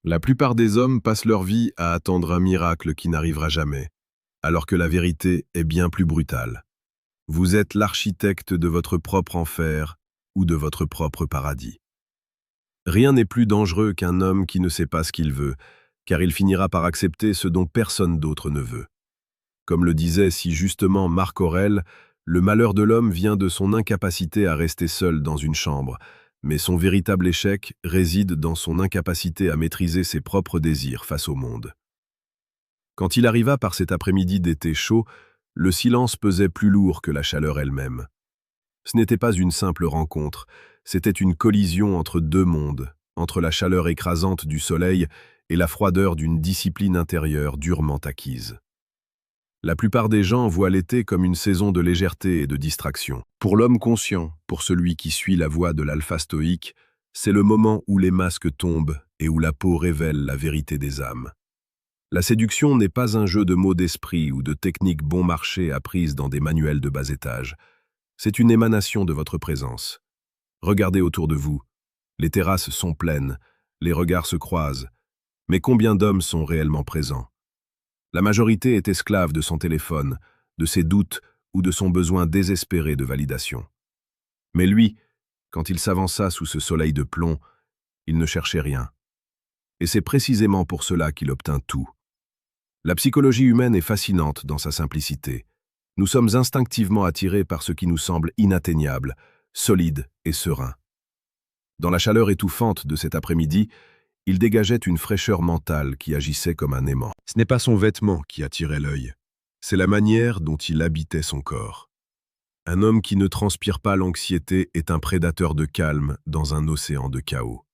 La plupart des hommes passent leur vie à attendre un miracle qui n'arrivera jamais, alors que la vérité est bien plus brutale. Vous êtes l'architecte de votre propre enfer ou de votre propre paradis. Rien n'est plus dangereux qu'un homme qui ne sait pas ce qu'il veut, car il finira par accepter ce dont personne d'autre ne veut. Comme le disait si justement Marc Aurèle, le malheur de l'homme vient de son incapacité à rester seul dans une chambre, mais son véritable échec réside dans son incapacité à maîtriser ses propres désirs face au monde. Quand il arriva par cet après-midi d'été chaud, le silence pesait plus lourd que la chaleur elle-même. Ce n'était pas une simple rencontre, c'était une collision entre deux mondes, entre la chaleur écrasante du soleil et la froideur d'une discipline intérieure durement acquise. La plupart des gens voient l'été comme une saison de légèreté et de distraction. Pour l'homme conscient, pour celui qui suit la voie de l'alpha stoïque, c'est le moment où les masques tombent et où la peau révèle la vérité des âmes. La séduction n'est pas un jeu de mots d'esprit ou de techniques bon marché apprises dans des manuels de bas étage. C'est une émanation de votre présence. Regardez autour de vous. Les terrasses sont pleines, les regards se croisent. Mais combien d'hommes sont réellement présents? La majorité est esclave de son téléphone, de ses doutes ou de son besoin désespéré de validation. Mais lui, quand il s'avança sous ce soleil de plomb, il ne cherchait rien. Et c'est précisément pour cela qu'il obtint tout. La psychologie humaine est fascinante dans sa simplicité. Nous sommes instinctivement attirés par ce qui nous semble inatteignable, solide et serein. Dans la chaleur étouffante de cet après-midi, il dégageait une fraîcheur mentale qui agissait comme un aimant. Ce n'est pas son vêtement qui attirait l'œil, c'est la manière dont il habitait son corps. Un homme qui ne transpire pas l'anxiété est un prédateur de calme dans un océan de chaos.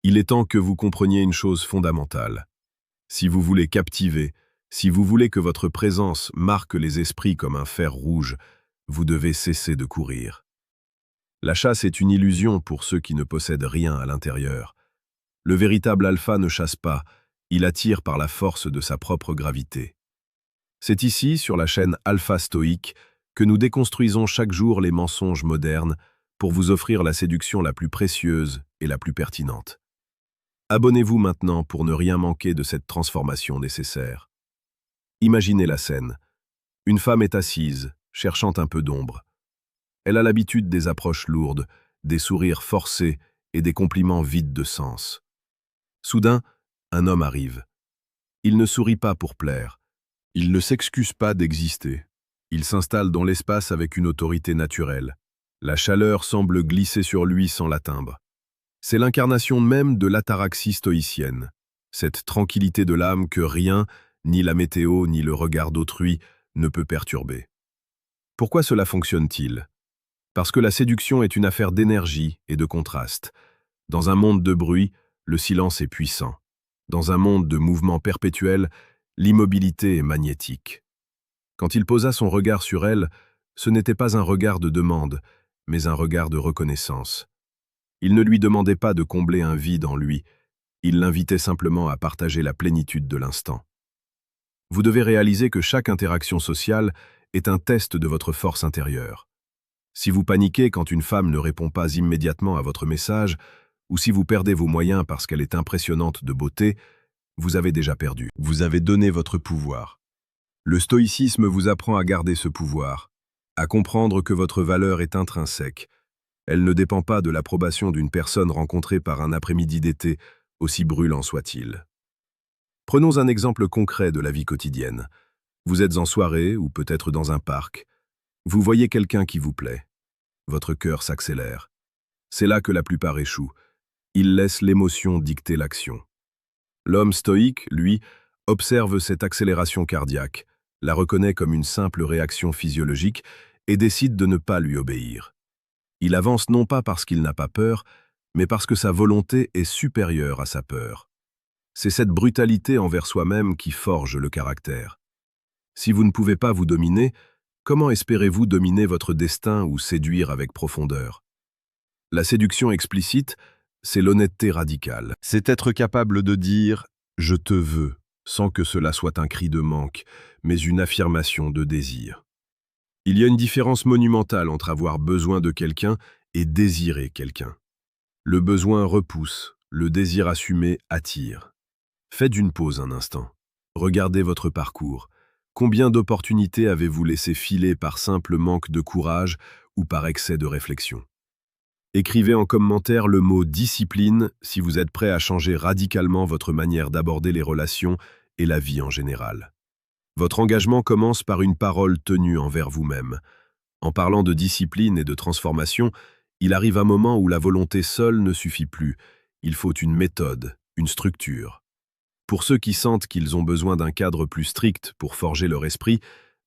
Il est temps que vous compreniez une chose fondamentale. Si vous voulez captiver, si vous voulez que votre présence marque les esprits comme un fer rouge, vous devez cesser de courir. La chasse est une illusion pour ceux qui ne possèdent rien à l'intérieur. Le véritable alpha ne chasse pas, il attire par la force de sa propre gravité. C'est ici, sur la chaîne Alpha Stoïque, que nous déconstruisons chaque jour les mensonges modernes pour vous offrir la séduction la plus précieuse et la plus pertinente. Abonnez-vous maintenant pour ne rien manquer de cette transformation nécessaire. Imaginez la scène. Une femme est assise, cherchant un peu d'ombre. Elle a l'habitude des approches lourdes, des sourires forcés et des compliments vides de sens. Soudain, un homme arrive. Il ne sourit pas pour plaire. Il ne s'excuse pas d'exister. Il s'installe dans l'espace avec une autorité naturelle. La chaleur semble glisser sur lui sans l'atteindre. C'est l'incarnation même de l'ataraxie stoïcienne, cette tranquillité de l'âme que rien, ni la météo, ni le regard d'autrui, ne peut perturber. Pourquoi cela fonctionne-t-il? Parce que la séduction est une affaire d'énergie et de contraste. Dans un monde de bruit, le silence est puissant. Dans un monde de mouvement perpétuel, l'immobilité est magnétique. Quand il posa son regard sur elle, ce n'était pas un regard de demande, mais un regard de reconnaissance. Il ne lui demandait pas de combler un vide en lui, il l'invitait simplement à partager la plénitude de l'instant. Vous devez réaliser que chaque interaction sociale est un test de votre force intérieure. Si vous paniquez quand une femme ne répond pas immédiatement à votre message, ou si vous perdez vos moyens parce qu'elle est impressionnante de beauté, vous avez déjà perdu. Vous avez donné votre pouvoir. Le stoïcisme vous apprend à garder ce pouvoir, à comprendre que votre valeur est intrinsèque. Elle ne dépend pas de l'approbation d'une personne rencontrée par un après-midi d'été, aussi brûlant soit-il. Prenons un exemple concret de la vie quotidienne. Vous êtes en soirée ou peut-être dans un parc. Vous voyez quelqu'un qui vous plaît. Votre cœur s'accélère. C'est là que la plupart échouent. Ils laissent l'émotion dicter l'action. L'homme stoïque, lui, observe cette accélération cardiaque, la reconnaît comme une simple réaction physiologique et décide de ne pas lui obéir. Il avance non pas parce qu'il n'a pas peur, mais parce que sa volonté est supérieure à sa peur. C'est cette brutalité envers soi-même qui forge le caractère. Si vous ne pouvez pas vous dominer, comment espérez-vous dominer votre destin ou séduire avec profondeur? La séduction explicite, c'est l'honnêteté radicale. C'est être capable de dire « je te veux » sans que cela soit un cri de manque, mais une affirmation de désir. Il y a une différence monumentale entre avoir besoin de quelqu'un et désirer quelqu'un. Le besoin repousse, le désir assumé attire. Faites une pause un instant. Regardez votre parcours. Combien d'opportunités avez-vous laissé filer par simple manque de courage ou par excès de réflexion? Écrivez en commentaire le mot discipline si vous êtes prêt à changer radicalement votre manière d'aborder les relations et la vie en général. Votre engagement commence par une parole tenue envers vous-même. En parlant de discipline et de transformation, il arrive un moment où la volonté seule ne suffit plus. Il faut une méthode, une structure. Pour ceux qui sentent qu'ils ont besoin d'un cadre plus strict pour forger leur esprit,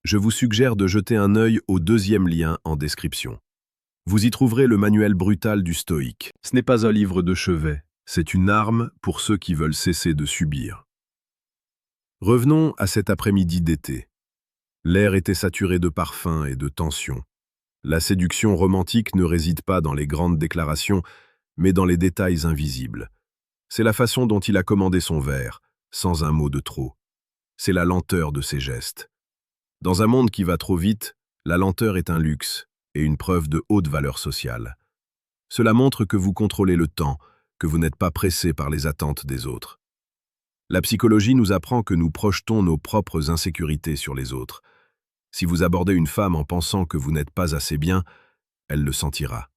je vous suggère de jeter un œil au deuxième lien en description. Vous y trouverez le manuel brutal du stoïque. Ce n'est pas un livre de chevet, c'est une arme pour ceux qui veulent cesser de subir. Revenons à cet après-midi d'été. L'air était saturé de parfums et de tensions. La séduction romantique ne réside pas dans les grandes déclarations, mais dans les détails invisibles. C'est la façon dont il a commandé son verre, sans un mot de trop. C'est la lenteur de ses gestes. Dans un monde qui va trop vite, la lenteur est un luxe et une preuve de haute valeur sociale. Cela montre que vous contrôlez le temps, que vous n'êtes pas pressé par les attentes des autres. La psychologie nous apprend que nous projetons nos propres insécurités sur les autres. Si vous abordez une femme en pensant que vous n'êtes pas assez bien, elle le sentira.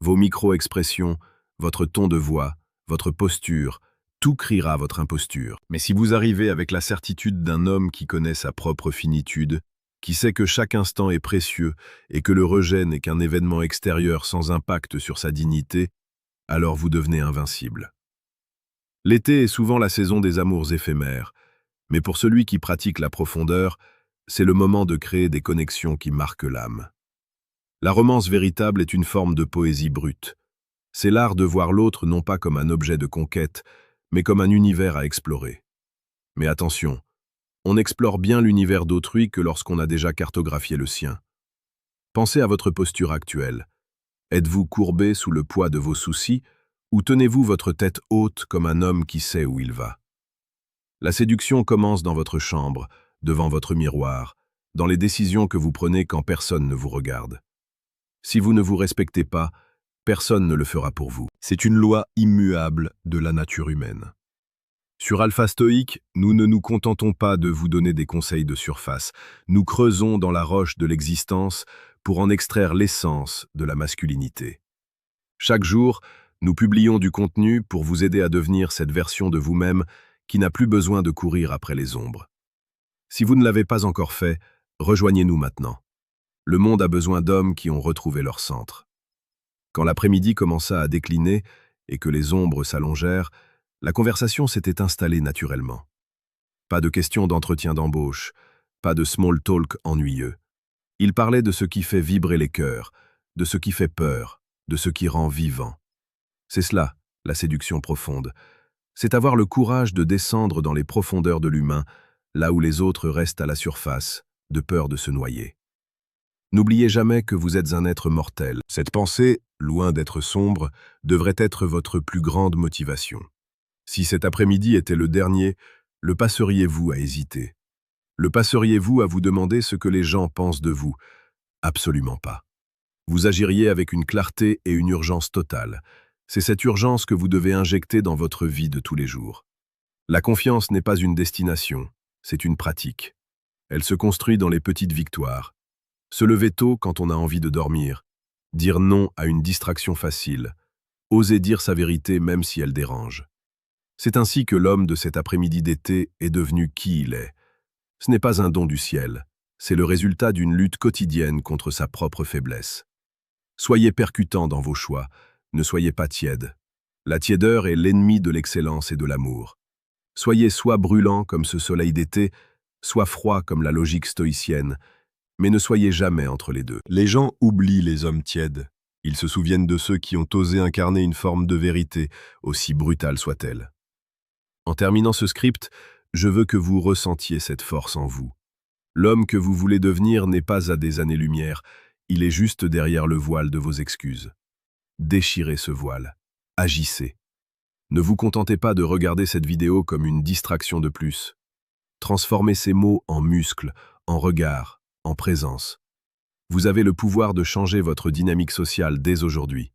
Vos micro-expressions, votre ton de voix, votre posture, tout criera votre imposture. Mais si vous arrivez avec la certitude d'un homme qui connaît sa propre finitude, qui sait que chaque instant est précieux et que le rejet n'est qu'un événement extérieur sans impact sur sa dignité, alors vous devenez invincible. L'été est souvent la saison des amours éphémères, mais pour celui qui pratique la profondeur, c'est le moment de créer des connexions qui marquent l'âme. La romance véritable est une forme de poésie brute. C'est l'art de voir l'autre non pas comme un objet de conquête, mais comme un univers à explorer. Mais attention, on explore bien l'univers d'autrui que lorsqu'on a déjà cartographié le sien. Pensez à votre posture actuelle. Êtes-vous courbé sous le poids de vos soucis, ou tenez-vous votre tête haute comme un homme qui sait où il va? La séduction commence dans votre chambre, devant votre miroir, dans les décisions que vous prenez quand personne ne vous regarde. Si vous ne vous respectez pas, personne ne le fera pour vous. C'est une loi immuable de la nature humaine. Sur Alpha Stoïque, nous ne nous contentons pas de vous donner des conseils de surface. Nous creusons dans la roche de l'existence pour en extraire l'essence de la masculinité. Chaque jour, nous publions du contenu pour vous aider à devenir cette version de vous-même qui n'a plus besoin de courir après les ombres. Si vous ne l'avez pas encore fait, rejoignez-nous maintenant. Le monde a besoin d'hommes qui ont retrouvé leur centre. Quand l'après-midi commença à décliner et que les ombres s'allongèrent, la conversation s'était installée naturellement. Pas de questions d'entretien d'embauche, pas de small talk ennuyeux. Il parlait de ce qui fait vibrer les cœurs, de ce qui fait peur, de ce qui rend vivant. C'est cela, la séduction profonde. C'est avoir le courage de descendre dans les profondeurs de l'humain, là où les autres restent à la surface, de peur de se noyer. N'oubliez jamais que vous êtes un être mortel. Cette pensée, loin d'être sombre, devrait être votre plus grande motivation. Si cet après-midi était le dernier, le passeriez-vous à hésiter? Le passeriez-vous à vous demander ce que les gens pensent de vous? Absolument pas. Vous agiriez avec une clarté et une urgence totale. C'est cette urgence que vous devez injecter dans votre vie de tous les jours. La confiance n'est pas une destination, c'est une pratique. Elle se construit dans les petites victoires. Se lever tôt quand on a envie de dormir, dire non à une distraction facile, oser dire sa vérité même si elle dérange. C'est ainsi que l'homme de cet après-midi d'été est devenu qui il est. Ce n'est pas un don du ciel, c'est le résultat d'une lutte quotidienne contre sa propre faiblesse. Soyez percutant dans vos choix, ne soyez pas tiède. La tiédeur est l'ennemi de l'excellence et de l'amour. Soyez soit brûlant comme ce soleil d'été, soit froid comme la logique stoïcienne, mais ne soyez jamais entre les deux. Les gens oublient les hommes tièdes. Ils se souviennent de ceux qui ont osé incarner une forme de vérité, aussi brutale soit-elle. En terminant ce script, je veux que vous ressentiez cette force en vous. L'homme que vous voulez devenir n'est pas à des années-lumière, il est juste derrière le voile de vos excuses. Déchirez ce voile, agissez. Ne vous contentez pas de regarder cette vidéo comme une distraction de plus. Transformez ces mots en muscles, en regards, en présence. Vous avez le pouvoir de changer votre dynamique sociale dès aujourd'hui.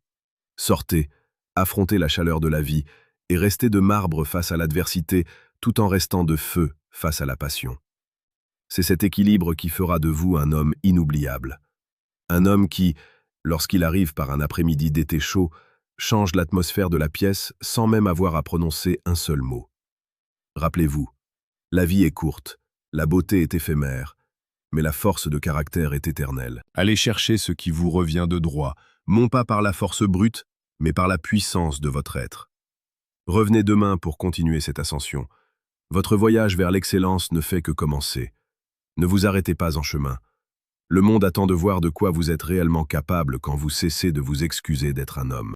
Sortez, affrontez la chaleur de la vie et rester de marbre face à l'adversité tout en restant de feu face à la passion. C'est cet équilibre qui fera de vous un homme inoubliable. Un homme qui, lorsqu'il arrive par un après-midi d'été chaud, change l'atmosphère de la pièce sans même avoir à prononcer un seul mot. Rappelez-vous, la vie est courte, la beauté est éphémère, mais la force de caractère est éternelle. Allez chercher ce qui vous revient de droit, non pas par la force brute, mais par la puissance de votre être. Revenez demain pour continuer cette ascension. Votre voyage vers l'excellence ne fait que commencer. Ne vous arrêtez pas en chemin. Le monde attend de voir de quoi vous êtes réellement capable quand vous cessez de vous excuser d'être un homme.